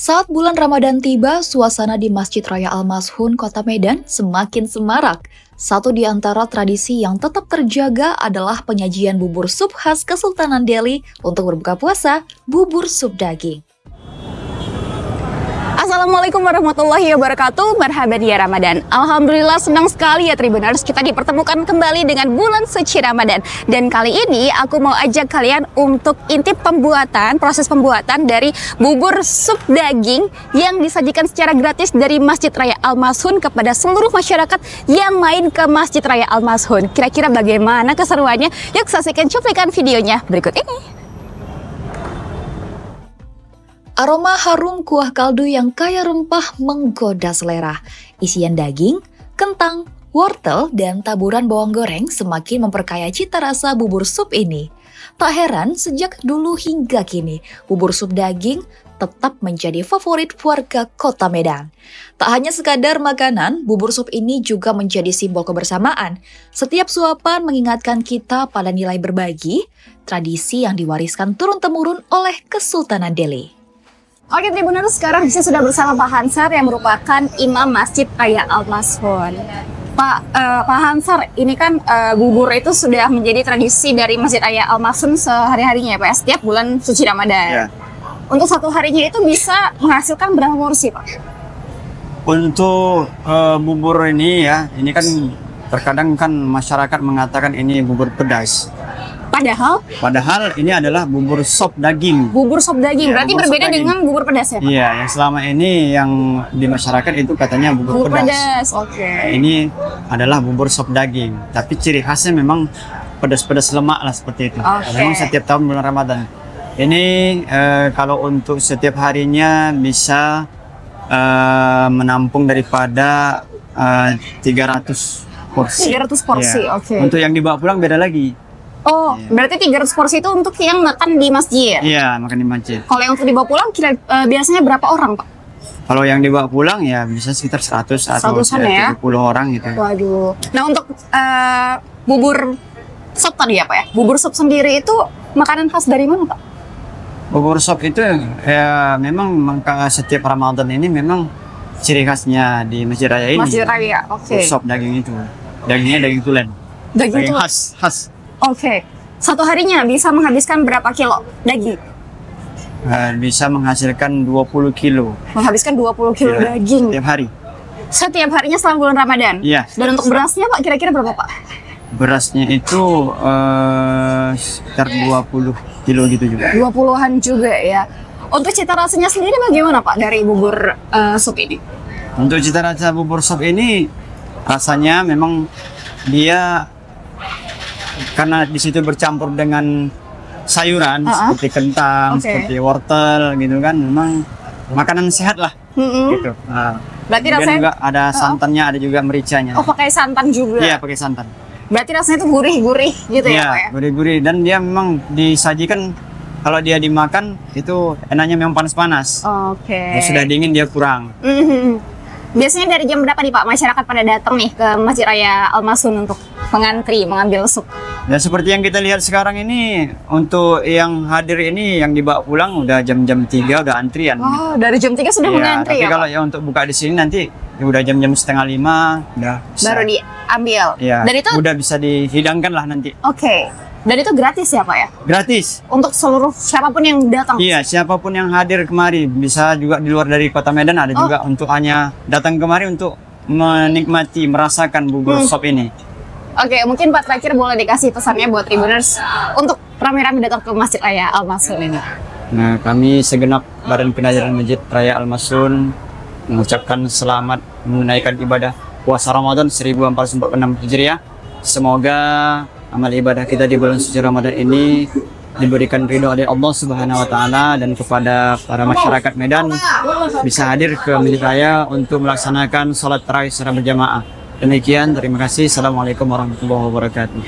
Saat bulan Ramadan tiba, suasana di Masjid Raya Al-Mashun, Kota Medan semakin semarak. Satu di antara tradisi yang tetap terjaga adalah penyajian bubur sup khas Kesultanan Delhi untuk berbuka puasa, bubur sup daging. Assalamualaikum warahmatullahi wabarakatuh. Marhaban ya Ramadan. Alhamdulillah senang sekali ya Tribuners, kita dipertemukan kembali dengan bulan suci Ramadan. Dan kali ini aku mau ajak kalian untuk intip proses pembuatan dari bubur sup daging yang disajikan secara gratis dari Masjid Raya Al-Mashun kepada seluruh masyarakat yang main ke Masjid Raya Al-Mashun. Kira-kira bagaimana keseruannya? Yuk saksikan cuplikan videonya berikut ini. Aroma harum kuah kaldu yang kaya rempah menggoda selera. Isian daging, kentang, wortel, dan taburan bawang goreng semakin memperkaya cita rasa bubur sup ini. Tak heran sejak dulu hingga kini, bubur sup daging tetap menjadi favorit warga Kota Medan. Tak hanya sekadar makanan, bubur sup ini juga menjadi simbol kebersamaan. Setiap suapan mengingatkan kita pada nilai berbagi, tradisi yang diwariskan turun-temurun oleh Kesultanan Delhi. Oke Tribuners, sekarang saya sudah bersama Pak Hansar yang merupakan Imam Masjid Raya Al-Mashun. Pak Hansar, ini kan bubur itu sudah menjadi tradisi dari Masjid Raya Al-Mashun sehari-harinya ya Pak, setiap bulan suci Ramadan. Ya. Untuk satu harinya itu bisa menghasilkan berapa porsi Pak? Untuk bubur ini ya, ini kan terkadang kan masyarakat mengatakan ini bubur pedas. Padahal ini adalah bubur sop daging. Bubur sop daging, berarti berbeda dengan bubur pedas ya Pak? Iya, yang selama ini yang di masyarakat itu katanya bubur pedas. Oke. Ini adalah bubur sop daging, tapi ciri khasnya memang pedas-pedas lemak lah seperti itu. Memang setiap tahun bulan Ramadan. Ini kalau untuk setiap harinya bisa menampung daripada 300 porsi. 300 porsi, ya. Oke. Untuk yang dibawa pulang beda lagi. Oh, berarti 300 porsi itu untuk yang makan di masjid? Iya, makan di masjid. Kalau yang untuk dibawa pulang, biasanya berapa orang, Pak? Kalau yang dibawa pulang ya bisa sekitar 100 atau 70 orang gitu. Waduh. Nah, untuk bubur sop tadi ya, Pak ya? Bubur sop sendiri itu makanan khas dari mana, Pak? Bubur sop itu ya memang setiap Ramadan ini memang ciri khasnya di Masjid Raya ini. Masjid Raya, oke. Sop daging itu. Dagingnya daging tulen. Daging khas. Oke, satu harinya bisa menghabiskan berapa kilo daging? Bisa menghasilkan 20 kilo. Menghabiskan 20 kilo daging? Setiap hari. Setiap harinya selama bulan Ramadan? Iya. Dan untuk berasnya Pak, kira-kira berapa Pak? Berasnya itu sekitar 20 kilo gitu juga. 20-an juga ya. Untuk cita rasanya sendiri bagaimana Pak dari bubur sup ini? Untuk cita rasa bubur sup ini, rasanya memang dia karena di situ bercampur dengan sayuran seperti kentang, seperti wortel gitu kan, memang makanan sehat lah. Gitu. Berarti rasanya juga ada santannya, ada juga mericanya. Oh, pakai santan juga? Iya, pakai santan. Berarti rasanya itu gurih-gurih gitu ya, Pak ya? Gurih-gurih, dan dia memang disajikan kalau dia dimakan itu enaknya memang panas-panas. Oke. Sudah dingin dia kurang. Biasanya dari jam berapa nih Pak masyarakat pada datang nih ke Masjid Raya Al-Mashun untuk mengantri, mengambil sup? Dan seperti yang kita lihat sekarang ini, untuk yang hadir ini yang dibawa pulang udah jam-jam 3 udah antrian. Oh, dari jam 3 sudah mengantri ya? Tapi ya? kalau ya untuk buka di sini nanti ya udah jam-jam 4:30 udah bisa. Baru diambil. Ya, dan itu udah bisa dihidangkan lah nanti. Oke. Dan itu gratis ya Pak ya? Gratis. Untuk seluruh siapapun yang datang? Iya, siapapun yang hadir kemari. Bisa juga di luar dari Kota Medan, ada juga untuk hanya datang kemari untuk menikmati, merasakan bubur sop ini. Oke, mungkin Pak terakhir boleh dikasih pesannya buat Tribuners untuk rame-rame datang ke Masjid Raya Al-Mashun ini. Nah, kami segenap Badan Penajaran Masjid Raya Al-Mashun mengucapkan selamat menunaikan ibadah puasa Ramadan 1446 Hijriah. Semoga amal ibadah kita di bulan suci Ramadan ini diberikan ridho oleh Allah Subhanahu wa taala, dan kepada para masyarakat Medan bisa hadir ke Masjid Raya untuk melaksanakan sholat tarawih secara berjamaah. Demikian, terima kasih. Assalamualaikum warahmatullahi wabarakatuh.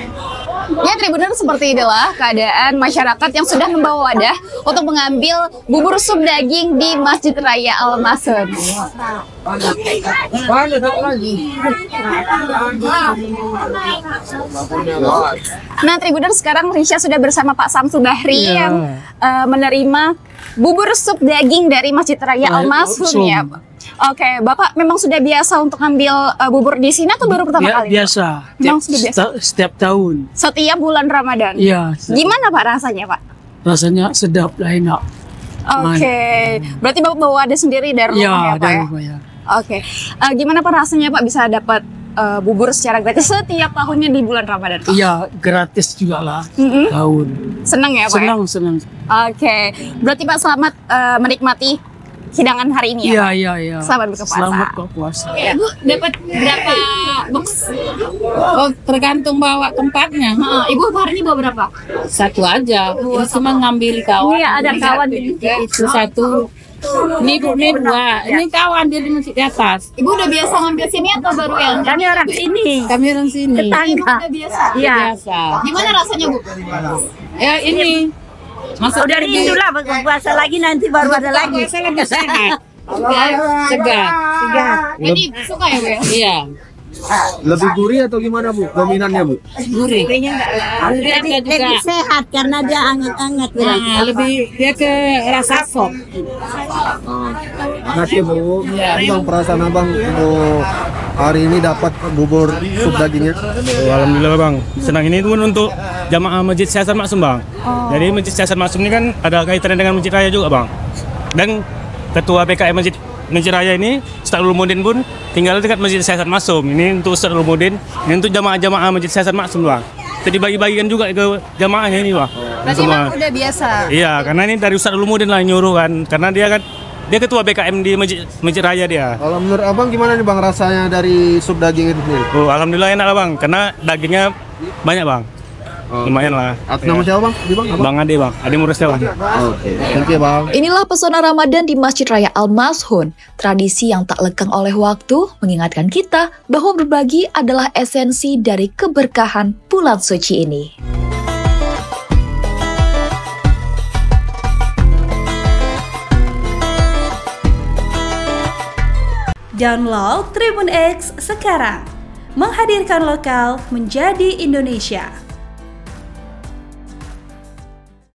Ya Tribuners, seperti inilah keadaan masyarakat yang sudah membawa wadah untuk mengambil bubur sup daging di Masjid Raya Al-Mashun. Nah Tribuners, sekarang Risha sudah bersama Pak Samsul Bahri yang menerima Bubur sup daging dari Masjid Raya Al-Masun ya, Pak. Oke, Bapak memang sudah biasa untuk ngambil bubur di sini atau baru pertama kali? Biasa. Memang sudah biasa. Setiap tahun. Setiap bulan Ramadan. Iya. Gimana Pak rasanya, Pak? Rasanya sedap lah, enak. Oke. Berarti Bapak bawa ada sendiri dari rumah ya, Pak ya? Ya. Oke. Gimana Pak rasanya Pak bisa dapat bubur secara gratis setiap tahunnya di bulan Ramadan, Pak? Iya, gratis juga lah. Tahun. Senang ya, Pak? Senang. Oke. Berarti Pak selamat menikmati hidangan hari ini ya? Iya. Selamat berpuasa. Selamat berpuasa. Ibu dapat berapa box? Oh, tergantung bawa tempatnya. Ibu hari ini bawa berapa? Satu aja. Ini cuma ngambil kawan. Iya, ada kawan itu satu. Ini dua. Ini kawan dia di masjid di atas. Ibu udah biasa ngambil sini atau baru yang? Kami orang sini. Ibu udah biasa. Iya. Gimana rasanya, Bu? Ya ini. Masa Udah rindu lah berpuasa lagi, nanti baru ada lagi. Sehat. Segar. Ini suka ya, Bu ya? Iya. Lebih gurih atau gimana Bu? Dominannya Bu? Gurih. Gurih ada juga. Lebih sehat karena dia anget-anget. Nah, lebih dia ke rasa sop. Makasih Bu. Bang, perasaan Abang untuk hari ini dapat bubur sup dagingnya. Alhamdulillah Bang, senang ini pun untuk jamaah Masjid Siasat Maksum Bang. Jadi Masjid Siasat Maksum ini kan ada kaitannya dengan Masjid Raya juga Bang. Dan Ketua PKM Masjid Raya ini, Ustaz Ulumuddin pun tinggal dekat Masjid Siasat Maksum. Ini untuk Ustaz Ulumuddin, ini untuk jamaah-jamaah Masjid Siasat Maksum Bang. Jadi bagi-bagikan juga ke jamaahnya ini Bang. Berarti Bang udah biasa. Iya, karena ini dari Ustaz Ulumuddin lah yang nyuruh kan. Karena dia ketua BKM di Masjid Raya dia. Kalau menurut Abang gimana nih Bang rasanya dari sup daging itu sendiri? Oh, alhamdulillah enak lah Bang, karena dagingnya banyak Bang. Lumayan lah. Atas nama siapa Bang? Di Bang? Bang Ade Bang, Ade Murasyawan. Oke, thank you Bang. Inilah pesona Ramadan di Masjid Raya Al-Masun. Tradisi yang tak lekang oleh waktu mengingatkan kita bahwa berbagi adalah esensi dari keberkahan bulan suci ini. Download Tribun X sekarang. Menghadirkan lokal menjadi Indonesia.